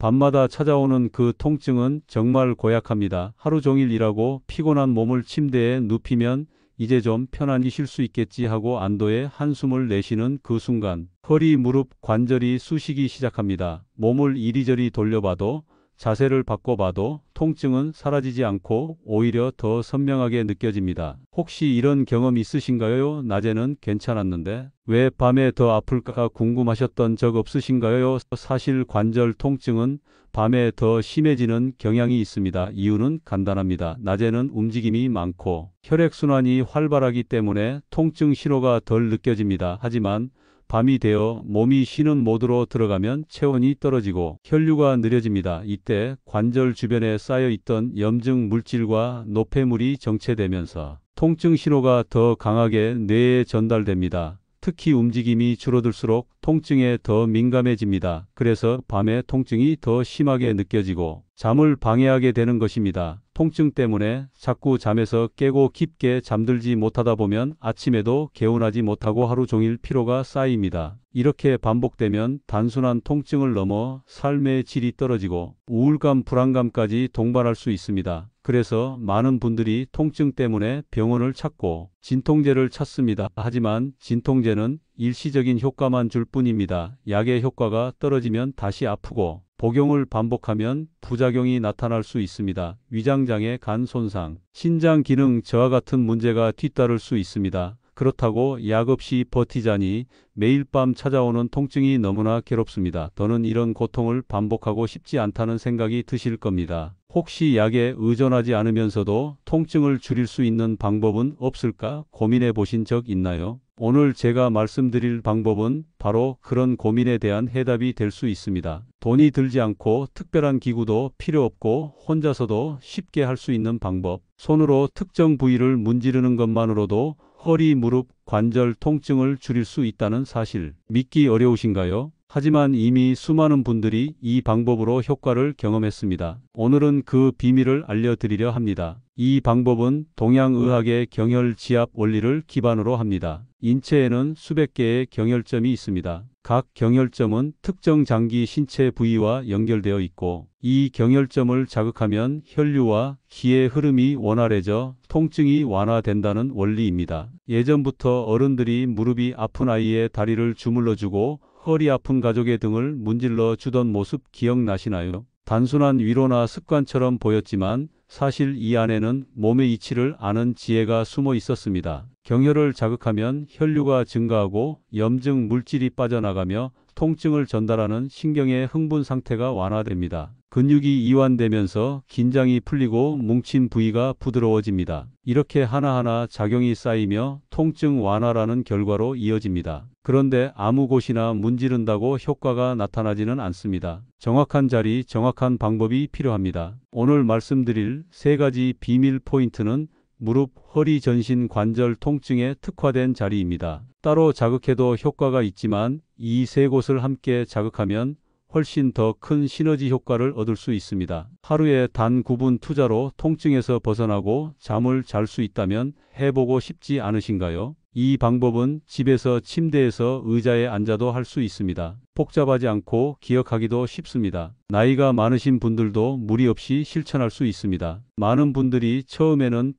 밤마다 찾아오는 그 통증은 정말 고약합니다. 하루 종일 일하고 피곤한 몸을 침대에 눕히면 이제 좀 편안히 쉴 수 있겠지 하고 안도의 한숨을 내쉬는 그 순간 허리, 무릎, 관절이 쑤시기 시작합니다. 몸을 이리저리 돌려봐도 자세를 바꿔봐도 통증은 사라지지 않고 오히려 더 선명하게 느껴집니다. 혹시 이런 경험 있으신가요? 낮에는 괜찮았는데 왜 밤에 더 아플까 궁금하셨던 적 없으신가요? 사실 관절 통증은 밤에 더 심해지는 경향이 있습니다. 이유는 간단합니다. 낮에는 움직임이 많고 혈액순환이 활발하기 때문에 통증 신호가 덜 느껴집니다. 하지만 밤이 되어 몸이 쉬는 모드로 들어가면 체온이 떨어지고 혈류가 느려집니다. 이때 관절 주변에 쌓여있던 염증 물질과 노폐물이 정체되면서 통증 신호가 더 강하게 뇌에 전달됩니다. 특히 움직임이 줄어들수록 통증에 더 민감해집니다. 그래서 밤에 통증이 더 심하게 느껴지고 잠을 방해하게 되는 것입니다. 통증 때문에 자꾸 잠에서 깨고 깊게 잠들지 못하다 보면 아침에도 개운하지 못하고 하루 종일 피로가 쌓입니다. 이렇게 반복되면 단순한 통증을 넘어 삶의 질이 떨어지고 우울감, 불안감까지 동반할 수 있습니다. 그래서 많은 분들이 통증 때문에 병원을 찾고 진통제를 찾습니다. 하지만 진통제는 일시적인 효과만 줄 뿐입니다. 약의 효과가 떨어지면 다시 아프고 복용을 반복하면 부작용이 나타날 수 있습니다. 위장장애, 간 손상, 신장 기능 저하 같은 문제가 뒤따를 수 있습니다. 그렇다고 약 없이 버티자니 매일 밤 찾아오는 통증이 너무나 괴롭습니다. 더는 이런 고통을 반복하고 싶지 않다는 생각이 드실 겁니다. 혹시 약에 의존하지 않으면서도 통증을 줄일 수 있는 방법은 없을까 고민해 보신 적 있나요? 오늘 제가 말씀드릴 방법은 바로 그런 고민에 대한 해답이 될 수 있습니다. 돈이 들지 않고 특별한 기구도 필요 없고 혼자서도 쉽게 할 수 있는 방법. 손으로 특정 부위를 문지르는 것만으로도 허리, 무릎, 관절 통증을 줄일 수 있다는 사실 믿기 어려우신가요? 하지만 이미 수많은 분들이 이 방법으로 효과를 경험했습니다. 오늘은 그 비밀을 알려드리려 합니다. 이 방법은 동양의학의 경혈지압 원리를 기반으로 합니다. 인체에는 수백 개의 경혈점이 있습니다. 각 경혈점은 특정 장기 신체 부위와 연결되어 있고 이 경혈점을 자극하면 혈류와 기의 흐름이 원활해져 통증이 완화된다는 원리입니다. 예전부터 어른들이 무릎이 아픈 아이의 다리를 주물러주고 허리 아픈 가족의 등을 문질러 주던 모습 기억나시나요? 단순한 위로나 습관처럼 보였지만 사실 이 안에는 몸의 이치를 아는 지혜가 숨어 있었습니다. 경혈을 자극하면 혈류가 증가하고 염증 물질이 빠져나가며 통증을 전달하는 신경의 흥분 상태가 완화됩니다. 근육이 이완되면서 긴장이 풀리고 뭉친 부위가 부드러워집니다. 이렇게 하나하나 작용이 쌓이며 통증 완화라는 결과로 이어집니다. 그런데 아무 곳이나 문지른다고 효과가 나타나지는 않습니다. 정확한 자리, 정확한 방법이 필요합니다. 오늘 말씀드릴 세 가지 비밀 포인트는 무릎, 허리, 전신 관절 통증에 특화된 자리입니다. 따로 자극해도 효과가 있지만 이 세 곳을 함께 자극하면 훨씬 더 큰 시너지 효과를 얻을 수 있습니다. 하루에 단 9분 투자로 통증에서 벗어나고 잠을 잘 수 있다면 해보고 싶지 않으신가요? 이 방법은 집에서 침대에서 의자에 앉아도 할 수 있습니다. 복잡하지 않고 기억하기도 쉽습니다. 나이가 많으신 분들도 무리 없이 실천할 수 있습니다. 많은 분들이 처음에는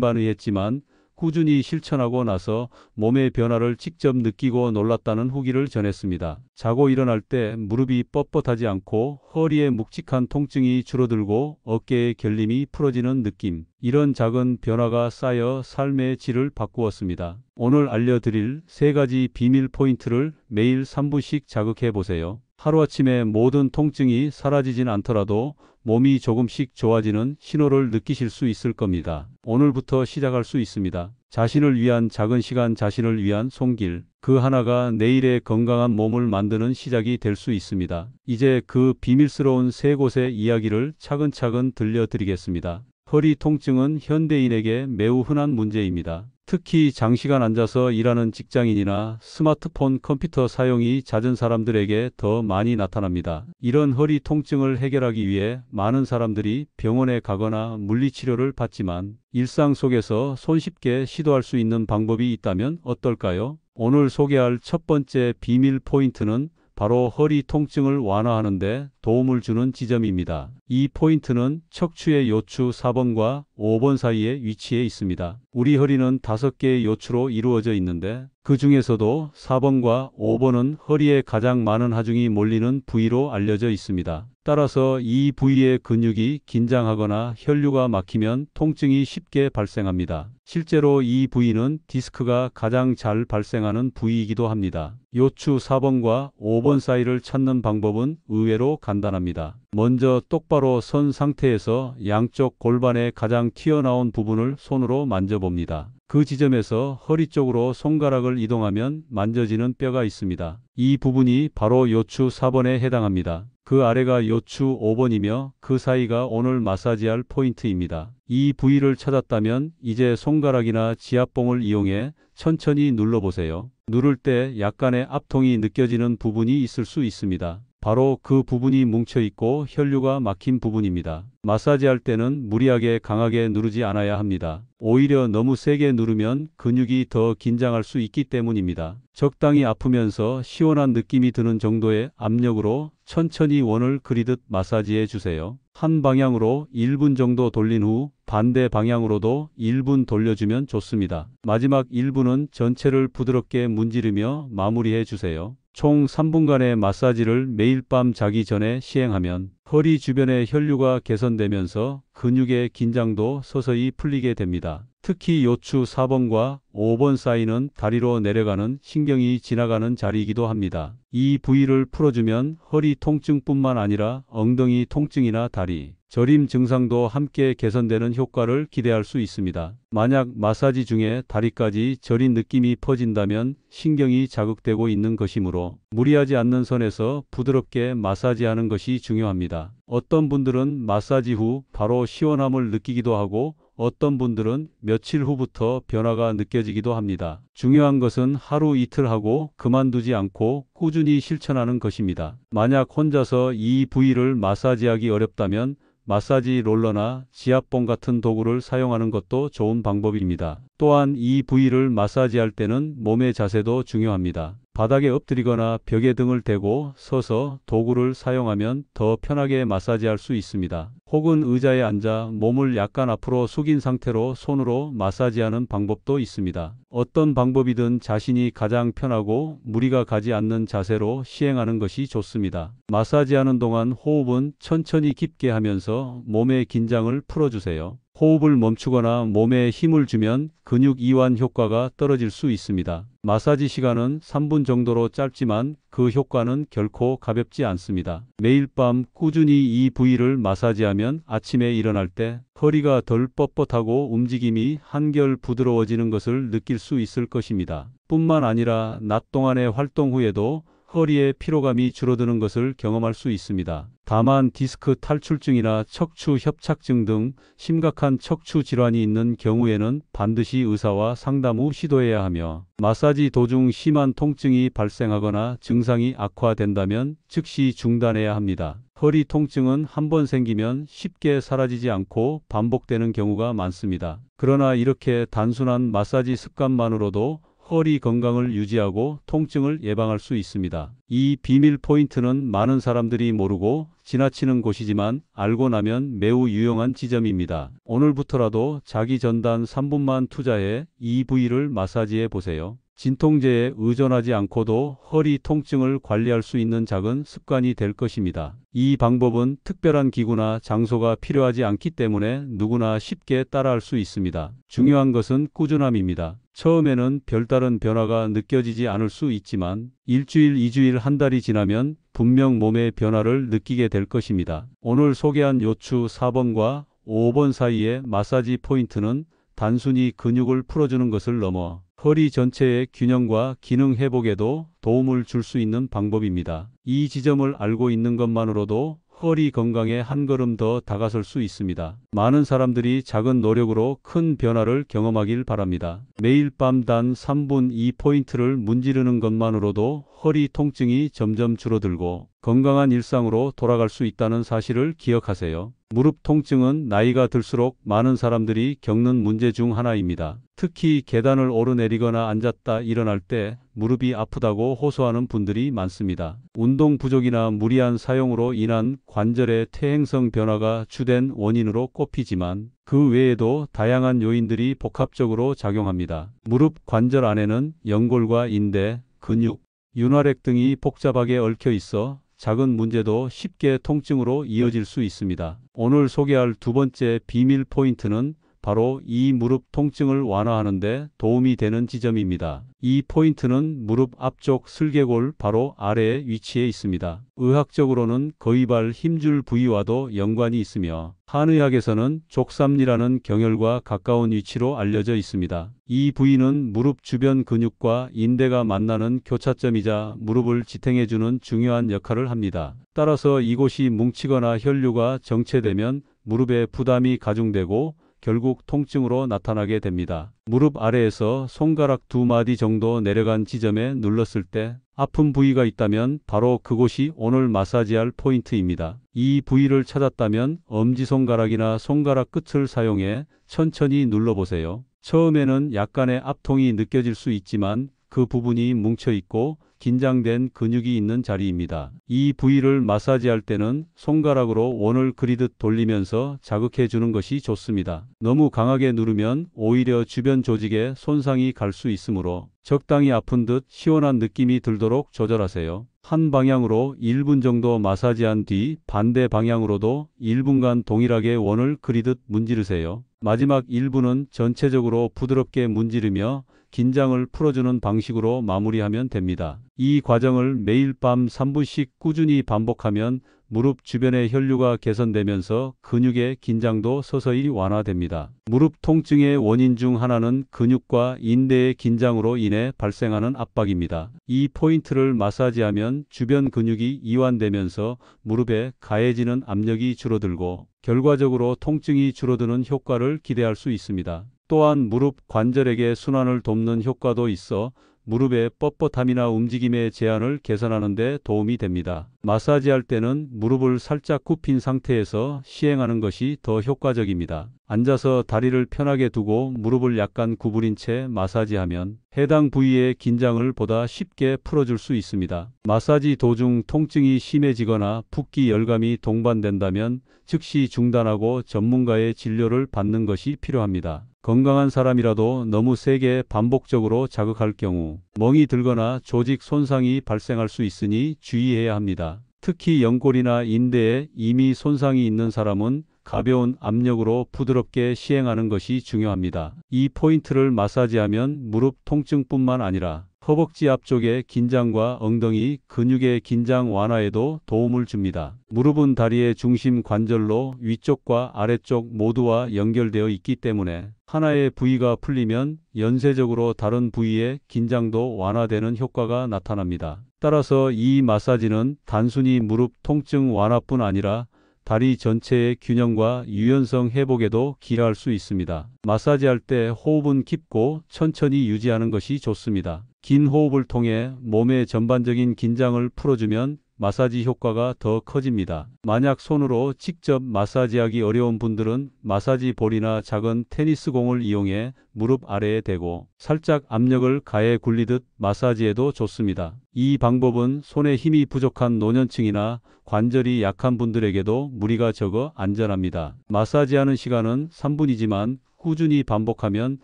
반신반의했지만 꾸준히 실천하고 나서 몸의 변화를 직접 느끼고 놀랐다는 후기를 전했습니다. 자고 일어날 때 무릎이 뻣뻣하지 않고 허리에 묵직한 통증이 줄어들고 어깨의 결림이 풀어지는 느낌. 이런 작은 변화가 쌓여 삶의 질을 바꾸었습니다. 오늘 알려드릴 세 가지 비밀 포인트를 매일 3분씩 자극해 보세요. 하루아침에 모든 통증이 사라지진 않더라도 몸이 조금씩 좋아지는 신호를 느끼실 수 있을 겁니다. 오늘부터 시작할 수 있습니다. 자신을 위한 작은 시간, 자신을 위한 손길. 그 하나가 내일의 건강한 몸을 만드는 시작이 될 수 있습니다. 이제 그 비밀스러운 세 곳의 이야기를 차근차근 들려드리겠습니다. 허리 통증은 현대인에게 매우 흔한 문제입니다. 특히 장시간 앉아서 일하는 직장인이나 스마트폰, 컴퓨터 사용이 잦은 사람들에게 더 많이 나타납니다. 이런 허리 통증을 해결하기 위해 많은 사람들이 병원에 가거나 물리치료를 받지만 일상 속에서 손쉽게 시도할 수 있는 방법이 있다면 어떨까요? 오늘 소개할 첫 번째 비밀 포인트는 바로 허리 통증을 완화하는 데 도움을 주는 지점입니다. 이 포인트는 척추의 요추 4번과 5번 사이에 위치해 있습니다. 우리 허리는 5개의 요추로 이루어져 있는데 그 중에서도 4번과 5번은 허리에 가장 많은 하중이 몰리는 부위로 알려져 있습니다. 따라서 이 부위의 근육이 긴장하거나 혈류가 막히면 통증이 쉽게 발생합니다. 실제로 이 부위는 디스크가 가장 잘 발생하는 부위이기도 합니다. 요추 4번과 5번 사이를 찾는 방법은 의외로 간단합니다. 먼저 똑바로 선 상태에서 양쪽 골반의 가장 튀어나온 부분을 손으로 만져봅니다. 그 지점에서 허리 쪽으로 손가락을 이동하면 만져지는 뼈가 있습니다. 이 부분이 바로 요추 4번에 해당합니다. 그 아래가 요추 5번이며 그 사이가 오늘 마사지할 포인트입니다. 이 부위를 찾았다면 이제 손가락이나 지압봉을 이용해 천천히 눌러보세요. 누를 때 약간의 압통이 느껴지는 부분이 있을 수 있습니다. 바로 그 부분이 뭉쳐있고 혈류가 막힌 부분입니다. 마사지할 때는 무리하게 강하게 누르지 않아야 합니다. 오히려 너무 세게 누르면 근육이 더 긴장할 수 있기 때문입니다. 적당히 아프면서 시원한 느낌이 드는 정도의 압력으로 천천히 원을 그리듯 마사지해 주세요. 한 방향으로 1분 정도 돌린 후 반대 방향으로도 1분 돌려주면 좋습니다. 마지막 1분은 전체를 부드럽게 문지르며 마무리해 주세요. 총 3분간의 마사지를 매일 밤 자기 전에 시행하면 허리 주변의 혈류가 개선되면서 근육의 긴장도 서서히 풀리게 됩니다. 특히 요추 4번과 5번 사이는 다리로 내려가는 신경이 지나가는 자리이기도 합니다. 이 부위를 풀어주면 허리 통증뿐만 아니라 엉덩이 통증이나 다리, 저림 증상도 함께 개선되는 효과를 기대할 수 있습니다. 만약 마사지 중에 다리까지 저린 느낌이 퍼진다면 신경이 자극되고 있는 것이므로 무리하지 않는 선에서 부드럽게 마사지하는 것이 중요합니다. 어떤 분들은 마사지 후 바로 시원함을 느끼기도 하고 어떤 분들은 며칠 후부터 변화가 느껴지기도 합니다. 중요한 것은 하루 이틀 하고 그만두지 않고 꾸준히 실천하는 것입니다. 만약 혼자서 이 부위를 마사지하기 어렵다면 마사지 롤러나 지압봉 같은 도구를 사용하는 것도 좋은 방법입니다. 또한 이 부위를 마사지할 때는 몸의 자세도 중요합니다. 바닥에 엎드리거나 벽에 등을 대고 서서 도구를 사용하면 더 편하게 마사지할 수 있습니다. 혹은 의자에 앉아 몸을 약간 앞으로 숙인 상태로 손으로 마사지하는 방법도 있습니다. 어떤 방법이든 자신이 가장 편하고 무리가 가지 않는 자세로 시행하는 것이 좋습니다. 마사지하는 동안 호흡은 천천히 깊게 하면서 몸의 긴장을 풀어주세요. 호흡을 멈추거나 몸에 힘을 주면 근육 이완 효과가 떨어질 수 있습니다. 마사지 시간은 3분 정도로 짧지만 그 효과는 결코 가볍지 않습니다. 매일 밤 꾸준히 이 부위를 마사지하면 아침에 일어날 때 허리가 덜 뻣뻣하고 움직임이 한결 부드러워지는 것을 느낄 수 있을 것입니다. 뿐만 아니라 낮 동안의 활동 후에도 허리의 피로감이 줄어드는 것을 경험할 수 있습니다. 다만 디스크 탈출증이나 척추 협착증 등 심각한 척추 질환이 있는 경우에는 반드시 의사와 상담 후 시도해야 하며 마사지 도중 심한 통증이 발생하거나 증상이 악화된다면 즉시 중단해야 합니다. 허리 통증은 한번 생기면 쉽게 사라지지 않고 반복되는 경우가 많습니다. 그러나 이렇게 단순한 마사지 습관만으로도 허리 건강을 유지하고 통증을 예방할 수 있습니다. 이 비밀 포인트는 많은 사람들이 모르고 지나치는 곳이지만 알고 나면 매우 유용한 지점입니다. 오늘부터라도 자기 전단 3분만 투자해 이 부위를 마사지해 보세요. 진통제에 의존하지 않고도 허리 통증을 관리할 수 있는 작은 습관이 될 것입니다. 이 방법은 특별한 기구나 장소가 필요하지 않기 때문에 누구나 쉽게 따라할 수 있습니다. 중요한 것은 꾸준함입니다. 처음에는 별다른 변화가 느껴지지 않을 수 있지만 일주일, 2주일, 한 달이 지나면 분명 몸의 변화를 느끼게 될 것입니다. 오늘 소개한 요추 4번과 5번 사이의 마사지 포인트는 단순히 근육을 풀어주는 것을 넘어 허리 전체의 균형과 기능 회복에도 도움을 줄 수 있는 방법입니다. 이 지점을 알고 있는 것만으로도 허리 건강에 한 걸음 더 다가설 수 있습니다. 많은 사람들이 작은 노력으로 큰 변화를 경험하길 바랍니다. 매일 밤 단 3분 이 포인트를 문지르는 것만으로도 허리 통증이 점점 줄어들고 건강한 일상으로 돌아갈 수 있다는 사실을 기억하세요. 무릎 통증은 나이가 들수록 많은 사람들이 겪는 문제 중 하나입니다. 특히 계단을 오르내리거나 앉았다 일어날 때 무릎이 아프다고 호소하는 분들이 많습니다. 운동 부족이나 무리한 사용으로 인한 관절의 퇴행성 변화가 주된 원인으로 꼽히지만 그 외에도 다양한 요인들이 복합적으로 작용합니다. 무릎 관절 안에는 연골과 인대, 근육, 윤활액 등이 복잡하게 얽혀 있어 작은 문제도 쉽게 통증으로 이어질 수 있습니다. 오늘 소개할 두 번째 비밀 포인트는 바로 이 무릎 통증을 완화하는 데 도움이 되는 지점입니다. 이 포인트는 무릎 앞쪽 슬개골 바로 아래에 위치해 있습니다. 의학적으로는 거위발 힘줄 부위와도 연관이 있으며 한의학에서는 족삼리라는 경혈과 가까운 위치로 알려져 있습니다. 이 부위는 무릎 주변 근육과 인대가 만나는 교차점이자 무릎을 지탱해주는 중요한 역할을 합니다. 따라서 이곳이 뭉치거나 혈류가 정체되면 무릎에 부담이 가중되고 결국 통증으로 나타나게 됩니다. 무릎 아래에서 손가락 2마디 정도 내려간 지점에 눌렀을 때 아픈 부위가 있다면 바로 그곳이 오늘 마사지할 포인트입니다. 이 부위를 찾았다면 엄지손가락이나 손가락 끝을 사용해 천천히 눌러보세요. 처음에는 약간의 압통이 느껴질 수 있지만 그 부분이 뭉쳐있고 긴장된 근육이 있는 자리입니다. 이 부위를 마사지할 때는 손가락으로 원을 그리듯 돌리면서 자극해 주는 것이 좋습니다. 너무 강하게 누르면 오히려 주변 조직에 손상이 갈 수 있으므로 적당히 아픈 듯 시원한 느낌이 들도록 조절하세요. 한 방향으로 1분 정도 마사지한 뒤 반대 방향으로도 1분간 동일하게 원을 그리듯 문지르세요. 마지막 1분은 전체적으로 부드럽게 문지르며 긴장을 풀어주는 방식으로 마무리하면 됩니다. 이 과정을 매일 밤 3분씩 꾸준히 반복하면 무릎 주변의 혈류가 개선되면서 근육의 긴장도 서서히 완화됩니다. 무릎 통증의 원인 중 하나는 근육과 인대의 긴장으로 인해 발생하는 압박입니다. 이 포인트를 마사지하면 주변 근육이 이완되면서 무릎에 가해지는 압력이 줄어들고 결과적으로 통증이 줄어드는 효과를 기대할 수 있습니다. 또한 무릎 관절에게 순환을 돕는 효과도 있어 무릎의 뻣뻣함이나 움직임의 제한을 개선하는 데 도움이 됩니다. 마사지할 때는 무릎을 살짝 굽힌 상태에서 시행하는 것이 더 효과적입니다. 앉아서 다리를 편하게 두고 무릎을 약간 구부린 채 마사지하면 해당 부위의 긴장을 보다 쉽게 풀어줄 수 있습니다. 마사지 도중 통증이 심해지거나 붓기 열감이 동반된다면 즉시 중단하고 전문가의 진료를 받는 것이 필요합니다. 건강한 사람이라도 너무 세게 반복적으로 자극할 경우 멍이 들거나 조직 손상이 발생할 수 있으니 주의해야 합니다. 특히 연골이나 인대에 이미 손상이 있는 사람은 가벼운 압력으로 부드럽게 시행하는 것이 중요합니다. 이 포인트를 마사지하면 무릎 통증뿐만 아니라 허벅지 앞쪽의 긴장과 엉덩이 근육의 긴장 완화에도 도움을 줍니다. 무릎은 다리의 중심 관절로 위쪽과 아래쪽 모두와 연결되어 있기 때문에 하나의 부위가 풀리면 연쇄적으로 다른 부위의 긴장도 완화되는 효과가 나타납니다. 따라서 이 마사지는 단순히 무릎 통증 완화뿐 아니라 다리 전체의 균형과 유연성 회복에도 기여할 수 있습니다. 마사지할 때 호흡은 깊고 천천히 유지하는 것이 좋습니다. 긴 호흡을 통해 몸의 전반적인 긴장을 풀어주면 마사지 효과가 더 커집니다. 만약 손으로 직접 마사지하기 어려운 분들은 마사지 볼이나 작은 테니스공을 이용해 무릎 아래에 대고 살짝 압력을 가해 굴리듯 마사지해도 좋습니다. 이 방법은 손에 힘이 부족한 노년층이나 관절이 약한 분들에게도 무리가 적어 안전합니다. 마사지하는 시간은 3분이지만 꾸준히 반복하면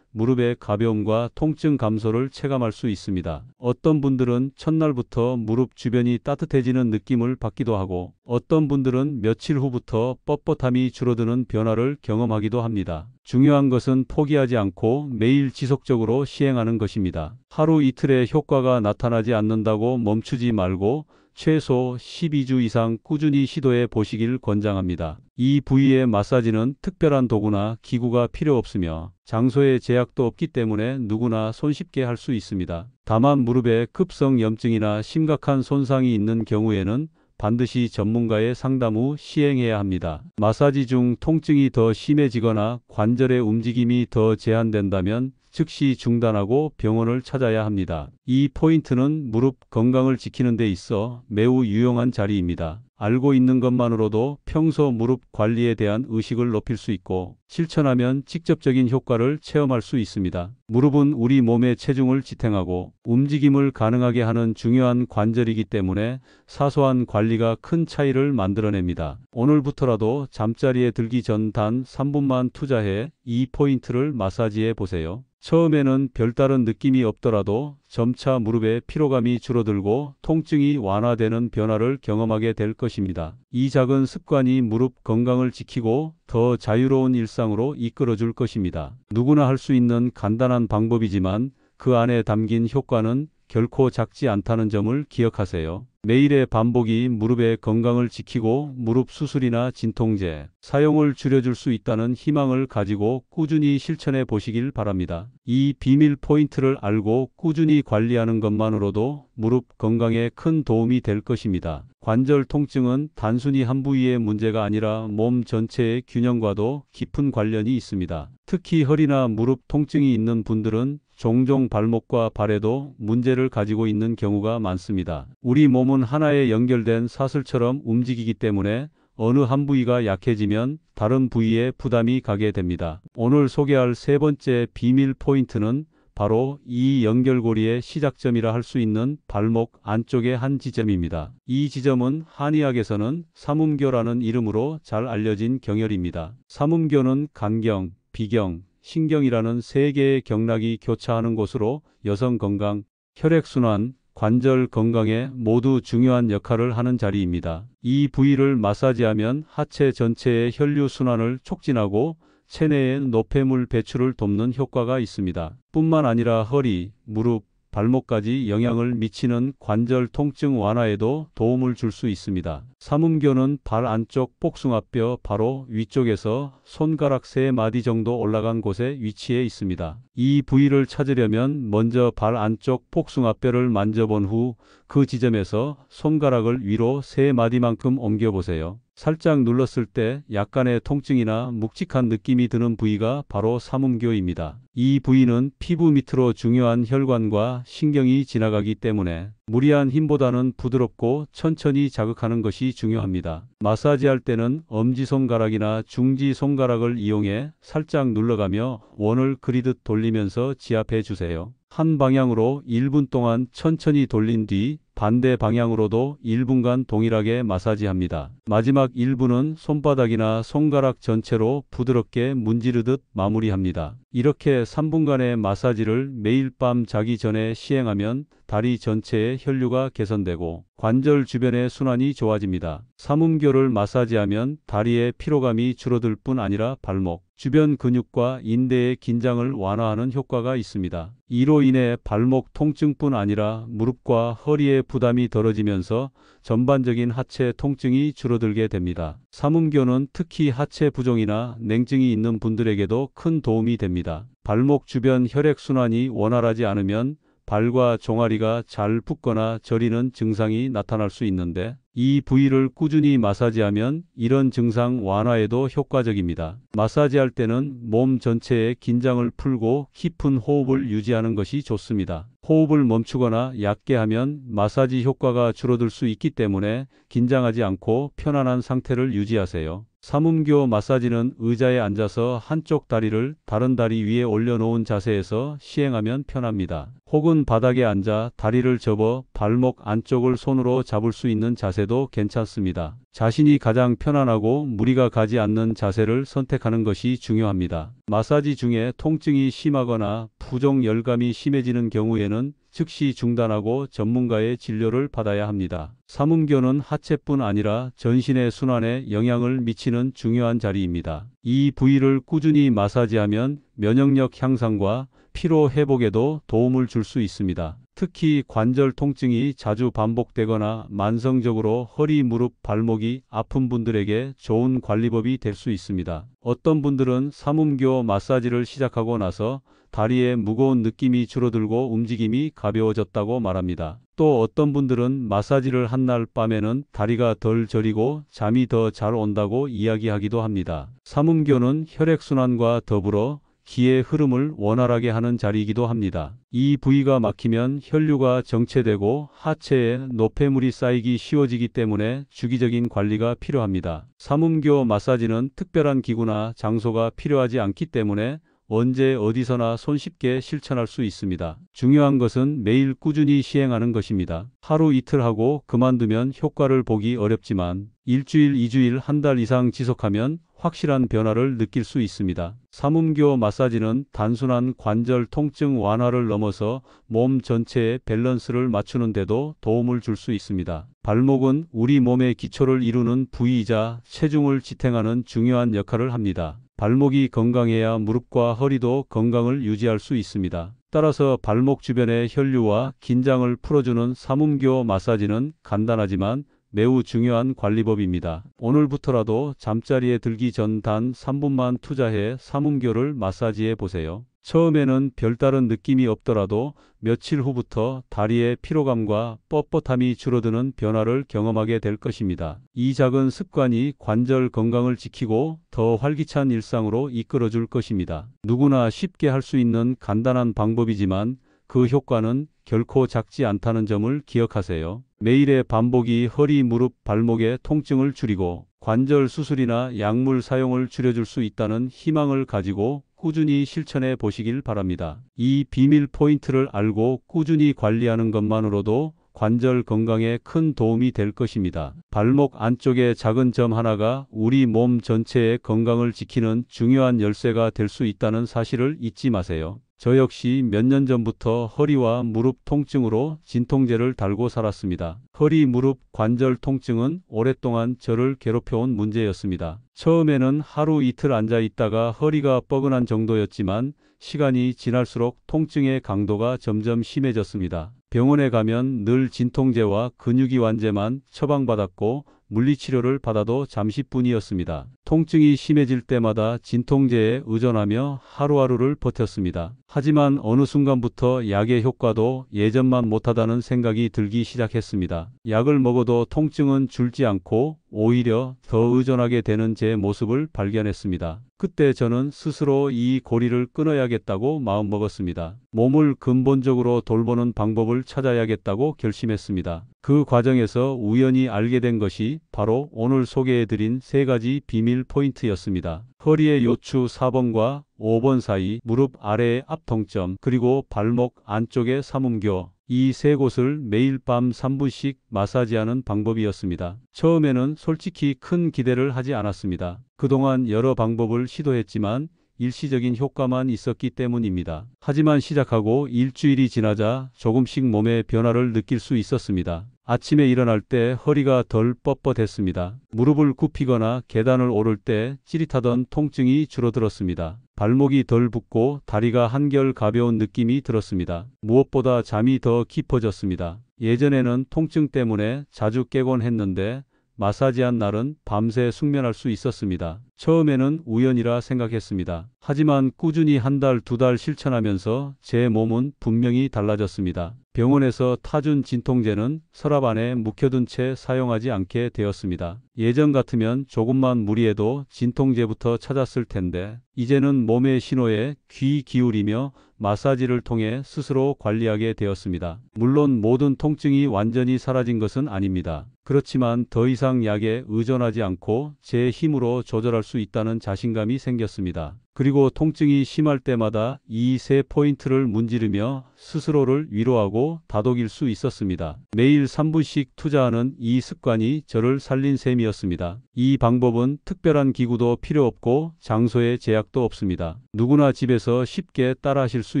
무릎의 가벼움과 통증 감소를 체감할 수 있습니다. 어떤 분들은 첫날부터 무릎 주변이 따뜻해지는 느낌을 받기도 하고 어떤 분들은 며칠 후부터 뻣뻣함이 줄어드는 변화를 경험하기도 합니다. 중요한 것은 포기하지 않고 매일 지속적으로 시행하는 것입니다. 하루 이틀에 효과가 나타나지 않는다고 멈추지 말고 최소 12주 이상 꾸준히 시도해 보시길 권장합니다. 이 부위의 마사지는 특별한 도구나 기구가 필요 없으며 장소의 제약도 없기 때문에 누구나 손쉽게 할 수 있습니다. 다만 무릎에 급성 염증이나 심각한 손상이 있는 경우에는 반드시 전문가의 상담 후 시행해야 합니다. 마사지 중 통증이 더 심해지거나 관절의 움직임이 더 제한된다면 즉시 중단하고 병원을 찾아야 합니다. 이 포인트는 무릎 건강을 지키는 데 있어 매우 유용한 자리입니다. 알고 있는 것만으로도 평소 무릎 관리에 대한 의식을 높일 수 있고 실천하면 직접적인 효과를 체험할 수 있습니다. 무릎은 우리 몸의 체중을 지탱하고 움직임을 가능하게 하는 중요한 관절이기 때문에 사소한 관리가 큰 차이를 만들어냅니다. 오늘부터라도 잠자리에 들기 전 단 3분만 투자해 이 포인트를 마사지해 보세요. 처음에는 별다른 느낌이 없더라도 점차 무릎의 피로감이 줄어들고 통증이 완화되는 변화를 경험하게 될 것입니다. 이 작은 습관이 무릎 건강을 지키고 더 자유로운 일상으로 이끌어 줄 것입니다. 누구나 할 수 있는 간단한 방법이지만 그 안에 담긴 효과는 결코 작지 않다는 점을 기억하세요. 매일의 반복이 무릎의 건강을 지키고 무릎 수술이나 진통제 사용을 줄여줄 수 있다는 희망을 가지고 꾸준히 실천해 보시길 바랍니다. 이 비밀 포인트를 알고 꾸준히 관리하는 것만으로도 무릎 건강에 큰 도움이 될 것입니다. 관절 통증은 단순히 한 부위의 문제가 아니라 몸 전체의 균형과도 깊은 관련이 있습니다. 특히 허리나 무릎 통증이 있는 분들은 종종 발목과 발에도 문제를 가지고 있는 경우가 많습니다. 우리 몸은 하나의 연결된 사슬처럼 움직이기 때문에 어느 한 부위가 약해지면 다른 부위에 부담이 가게 됩니다. 오늘 소개할 세 번째 비밀 포인트는 바로 이 연결고리의 시작점이라 할 수 있는 발목 안쪽의 한 지점입니다. 이 지점은 한의학에서는 삼음교라는 이름으로 잘 알려진 경혈입니다. 삼음교는 간경, 비경, 신경이라는 세 개의 경락이 교차하는 곳으로 여성 건강, 혈액순환, 관절 건강에 모두 중요한 역할을 하는 자리입니다. 이 부위를 마사지하면 하체 전체의 혈류 순환을 촉진하고 체내의 노폐물 배출을 돕는 효과가 있습니다. 뿐만 아니라 허리, 무릎, 발목까지 영향을 미치는 관절 통증 완화에도 도움을 줄 수 있습니다. 삼음교는 발 안쪽 복숭아뼈 바로 위쪽에서 손가락 3마디 정도 올라간 곳에 위치해 있습니다. 이 부위를 찾으려면 먼저 발 안쪽 복숭아뼈를 만져본 후 그 지점에서 손가락을 위로 3마디만큼 옮겨보세요. 살짝 눌렀을 때 약간의 통증이나 묵직한 느낌이 드는 부위가 바로 삼음교입니다. 이 부위는 피부 밑으로 중요한 혈관과 신경이 지나가기 때문에 무리한 힘보다는 부드럽고 천천히 자극하는 것이 중요합니다. 마사지할 때는 엄지손가락이나 중지손가락을 이용해 살짝 눌러가며 원을 그리듯 돌리면서 지압해 주세요. 한 방향으로 1분 동안 천천히 돌린 뒤 반대 방향으로도 1분간 동일하게 마사지합니다. 마지막 1분은 손바닥이나 손가락 전체로 부드럽게 문지르듯 마무리합니다. 이렇게 3분간의 마사지를 매일 밤 자기 전에 시행하면 다리 전체의 혈류가 개선되고 관절 주변의 순환이 좋아집니다. 삼음교를 마사지하면 다리의 피로감이 줄어들 뿐 아니라 발목, 주변 근육과 인대의 긴장을 완화하는 효과가 있습니다. 이로 인해 발목 통증뿐 아니라 무릎과 허리의 부담이 덜어지면서 전반적인 하체 통증이 줄어들게 됩니다. 삼음교는 특히 하체 부종이나 냉증이 있는 분들에게도 큰 도움이 됩니다. 발목 주변 혈액순환이 원활하지 않으면 발과 종아리가 잘 붓거나 저리는 증상이 나타날 수 있는데 이 부위를 꾸준히 마사지하면 이런 증상 완화에도 효과적입니다. 마사지할 때는 몸 전체의 긴장을 풀고 깊은 호흡을 유지하는 것이 좋습니다. 호흡을 멈추거나 얕게 하면 마사지 효과가 줄어들 수 있기 때문에 긴장하지 않고 편안한 상태를 유지하세요. 삼음교 마사지는 의자에 앉아서 한쪽 다리를 다른 다리 위에 올려놓은 자세에서 시행하면 편합니다. 혹은 바닥에 앉아 다리를 접어 발목 안쪽을 손으로 잡을 수 있는 자세도 괜찮습니다. 자신이 가장 편안하고 무리가 가지 않는 자세를 선택하는 것이 중요합니다. 마사지 중에 통증이 심하거나 부종 열감이 심해지는 경우에는 즉시 중단하고 전문가의 진료를 받아야 합니다. 삼음교는 하체뿐 아니라 전신의 순환에 영향을 미치는 중요한 자리입니다. 이 부위를 꾸준히 마사지하면 면역력 향상과 피로 회복에도 도움을 줄 수 있습니다. 특히 관절 통증이 자주 반복되거나 만성적으로 허리, 무릎, 발목이 아픈 분들에게 좋은 관리법이 될 수 있습니다. 어떤 분들은 삼음교 마사지를 시작하고 나서 다리에 무거운 느낌이 줄어들고 움직임이 가벼워졌다고 말합니다. 또 어떤 분들은 마사지를 한 날 밤에는 다리가 덜 저리고 잠이 더 잘 온다고 이야기하기도 합니다. 삼음교는 혈액순환과 더불어 기의 흐름을 원활하게 하는 자리이기도 합니다. 이 부위가 막히면 혈류가 정체되고 하체에 노폐물이 쌓이기 쉬워지기 때문에 주기적인 관리가 필요합니다. 삼음교 마사지는 특별한 기구나 장소가 필요하지 않기 때문에 언제 어디서나 손쉽게 실천할 수 있습니다. 중요한 것은 매일 꾸준히 시행하는 것입니다. 하루 이틀 하고 그만두면 효과를 보기 어렵지만 일주일, 2주일, 한 달 이상 지속하면 확실한 변화를 느낄 수 있습니다. 삼음교 마사지는 단순한 관절 통증 완화를 넘어서 몸 전체의 밸런스를 맞추는 데도 도움을 줄 수 있습니다. 발목은 우리 몸의 기초를 이루는 부위이자 체중을 지탱하는 중요한 역할을 합니다. 발목이 건강해야 무릎과 허리도 건강을 유지할 수 있습니다. 따라서 발목 주변의 혈류와 긴장을 풀어주는 삼음교 마사지는 간단하지만 매우 중요한 관리법입니다. 오늘부터라도 잠자리에 들기 전 단 3분만 투자해 삼음교를 마사지해 보세요. 처음에는 별다른 느낌이 없더라도 며칠 후부터 다리의 피로감과 뻣뻣함이 줄어드는 변화를 경험하게 될 것입니다. 이 작은 습관이 관절 건강을 지키고 더 활기찬 일상으로 이끌어 줄 것입니다. 누구나 쉽게 할 수 있는 간단한 방법이지만 그 효과는 결코 작지 않다는 점을 기억하세요. 매일의 반복이 허리, 무릎, 발목의 통증을 줄이고 관절 수술이나 약물 사용을 줄여줄 수 있다는 희망을 가지고 꾸준히 실천해 보시길 바랍니다. 이 비밀 포인트를 알고 꾸준히 관리하는 것만으로도 관절 건강에 큰 도움이 될 것입니다. 발목 안쪽의 작은 점 하나가 우리 몸 전체의 건강을 지키는 중요한 열쇠가 될 수 있다는 사실을 잊지 마세요. 저 역시 몇 년 전부터 허리와 무릎 통증으로 진통제를 달고 살았습니다. 허리, 무릎, 관절 통증은 오랫동안 저를 괴롭혀온 문제였습니다. 처음에는 하루 이틀 앉아 있다가 허리가 뻐근한 정도였지만 시간이 지날수록 통증의 강도가 점점 심해졌습니다. 병원에 가면 늘 진통제와 근육이완제만 처방받았고 물리치료를 받아도 잠시뿐이었습니다. 통증이 심해질 때마다 진통제에 의존하며 하루하루를 버텼습니다. 하지만 어느 순간부터 약의 효과도 예전만 못하다는 생각이 들기 시작했습니다. 약을 먹어도 통증은 줄지 않고 오히려 더 의존하게 되는 제 모습을 발견했습니다. 그때 저는 스스로 이 고리를 끊어야겠다고 마음먹었습니다. 몸을 근본적으로 돌보는 방법을 찾아야겠다고 결심했습니다. 그 과정에서 우연히 알게 된 것이 바로 오늘 소개해드린 3가지 비밀 포인트였습니다. 허리의 요추 4번과 5번 사이, 무릎 아래의 앞통점, 그리고 발목 안쪽의 삼음교. 이 3곳을 매일 밤 3분씩 마사지하는 방법이었습니다. 처음에는 솔직히 큰 기대를 하지 않았습니다. 그동안 여러 방법을 시도했지만 일시적인 효과만 있었기 때문입니다. 하지만 시작하고 일주일이 지나자 조금씩 몸의 변화를 느낄 수 있었습니다. 아침에 일어날 때 허리가 덜 뻣뻣했습니다. 무릎을 굽히거나 계단을 오를 때 찌릿하던 통증이 줄어들었습니다. 발목이 덜 붓고 다리가 한결 가벼운 느낌이 들었습니다. 무엇보다 잠이 더 깊어졌습니다. 예전에는 통증 때문에 자주 깨곤 했는데 마사지한 날은 밤새 숙면할 수 있었습니다. 처음에는 우연이라 생각했습니다. 하지만 꾸준히 한 달, 2달 실천하면서 제 몸은 분명히 달라졌습니다. 병원에서 타준 진통제는 서랍 안에 묵혀둔 채 사용하지 않게 되었습니다. 예전 같으면 조금만 무리해도 진통제부터 찾았을 텐데 이제는 몸의 신호에 귀 기울이며 마사지를 통해 스스로 관리하게 되었습니다. 물론 모든 통증이 완전히 사라진 것은 아닙니다. 그렇지만 더 이상 약에 의존하지 않고 제 힘으로 조절할 수 있다는 자신감이 생겼습니다. 그리고 통증이 심할 때마다 이 3포인트를 문지르며 스스로를 위로하고 다독일 수 있었습니다. 매일 3분씩 투자하는 이 습관이 저를 살린 셈이었습니다. 이 방법은 특별한 기구도 필요 없고 장소의 제약도 없습니다. 누구나 집에서 쉽게 따라하실 수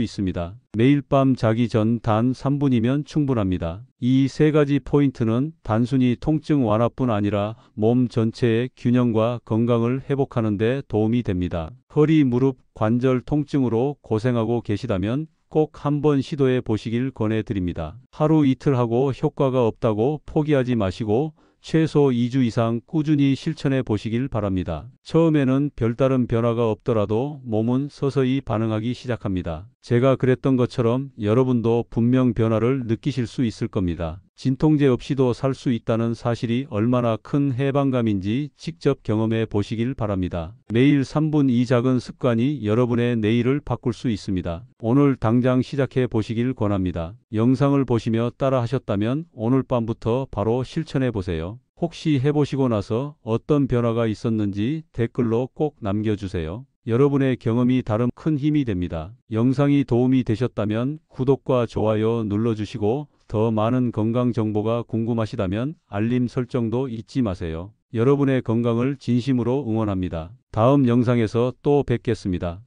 있습니다. 매일 밤 자기 전 단 3분이면 충분합니다. 이 3가지 포인트는 단순히 통증 완화뿐 아니라 몸 전체의 균형과 건강을 회복하는 데 도움이 됩니다. 허리, 무릎, 관절 통증으로 고생하고 계시다면 꼭 한번 시도해 보시길 권해드립니다. 하루 이틀 하고 효과가 없다고 포기하지 마시고 최소 2주 이상 꾸준히 실천해 보시길 바랍니다. 처음에는 별다른 변화가 없더라도 몸은 서서히 반응하기 시작합니다. 제가 그랬던 것처럼 여러분도 분명 변화를 느끼실 수 있을 겁니다. 진통제 없이도 살 수 있다는 사실이 얼마나 큰 해방감인지 직접 경험해 보시길 바랍니다. 매일 3분 이 작은 습관이 여러분의 내일을 바꿀 수 있습니다. 오늘 당장 시작해 보시길 권합니다. 영상을 보시며 따라 하셨다면 오늘 밤부터 바로 실천해 보세요. 혹시 해보시고 나서 어떤 변화가 있었는지 댓글로 꼭 남겨주세요. 여러분의 경험이 다른 큰 힘이 됩니다. 영상이 도움이 되셨다면 구독과 좋아요 눌러주시고 더 많은 건강 정보가 궁금하시다면 알림 설정도 잊지 마세요. 여러분의 건강을 진심으로 응원합니다. 다음 영상에서 또 뵙겠습니다.